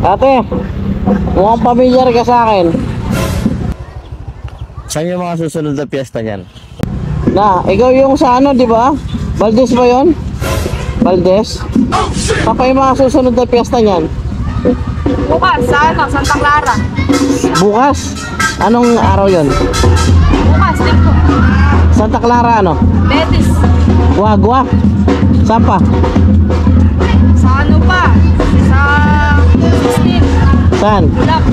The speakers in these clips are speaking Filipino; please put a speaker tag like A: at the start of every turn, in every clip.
A: Ate, mukhang pamilyar ka sa akin. Saan yung mga susunod na piyesta niyan? Na, ikaw yung sa ano, di ba? Valdez ba yun? Valdez? Saan pa yung mga susunod na piyesta niyan?
B: Bukas, sa ano, Santa Clara.
A: Bukas? Anong araw yun?
B: Bukas, Linggo.
A: Santa Clara ano?
B: Betis.
A: Guagua? Saan pa?
B: Sa ano pa? Sa 16.
A: Saan?
B: Ulap.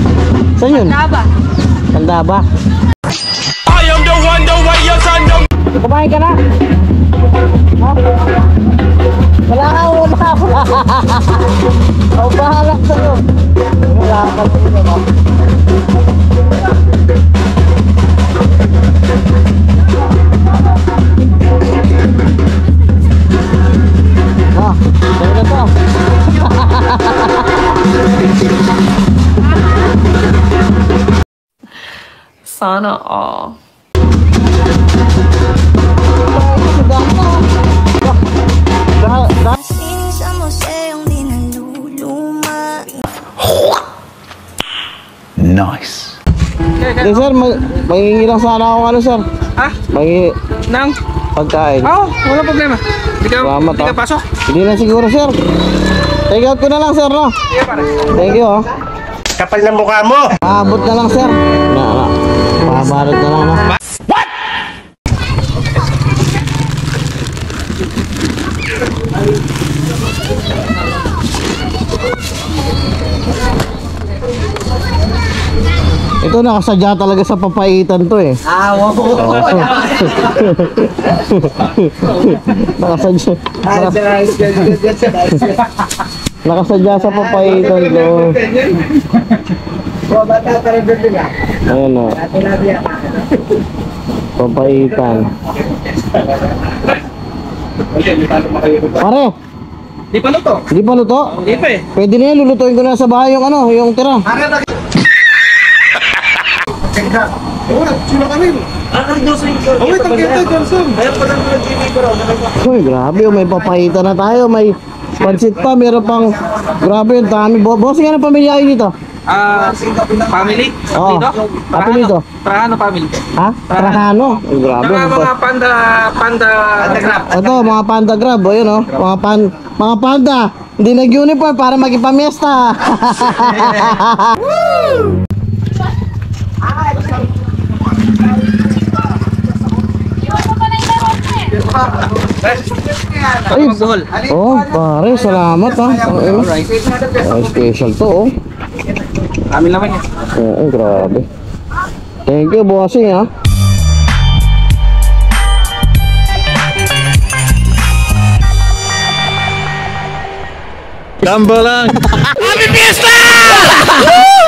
A: Saan yun?
B: Tandaba.
A: Tandaba?
C: I am the one, the way your son don't.
A: Kumain ka na? Ha? Wala ka, wala. O, bahala ka sa'yo. Wala ka sa'yo. Ah, sa'yo na to.
B: Sana all.
D: Sa museong di naluluma.
C: Nice.
A: Okay, sir, maghingi lang sana ako ano, sir.
E: Ha?
A: Maghingi
E: Nang?
A: pagkain.
E: Oo, wala problema.
A: Salamat,
E: Hindi ka pasok?
A: Hindi na siguro, sir. Take out ko na lang, sir, no?
E: Sige, pare.
A: Thank you, oh.
C: Kapal ng mukha mo.
A: Paabot na lang, sir. Pabalot na lang, no?
C: What?
A: Ito nakasadya talaga sa papaitan to eh.
E: Ah, wow.
A: Nakasadya. Nakasadya sa papaitan to. Ayan o. Papaitan. Pare,
E: Di pa luto?
A: hindi pa luto?
E: Di pa eh.
A: Pwede na yan, lulutuin ko na sa bahay yung ano, yung tira. Uy, grabe, may papaitan na tayo, may pansit pa, meron pang, grabe yung dami. Boss, nga na pamilya kayo dito?
E: Family?
A: Oo.
E: Dito?
A: Apelido?
E: Prahano family.
A: Ha? Trahano? Uy, grabe.
E: Saka mga panda grab.
A: Ito, mga panda grab, o yun o. Mga panda, hindi nag-uniform para magipamiesta. Ay, oh, pare, salamat ha. Ay, special to oh.
E: Amin naman yan.
A: Oo, grabe. Thank you, bossing ha.
C: Tamba lang. Happy Fiesta!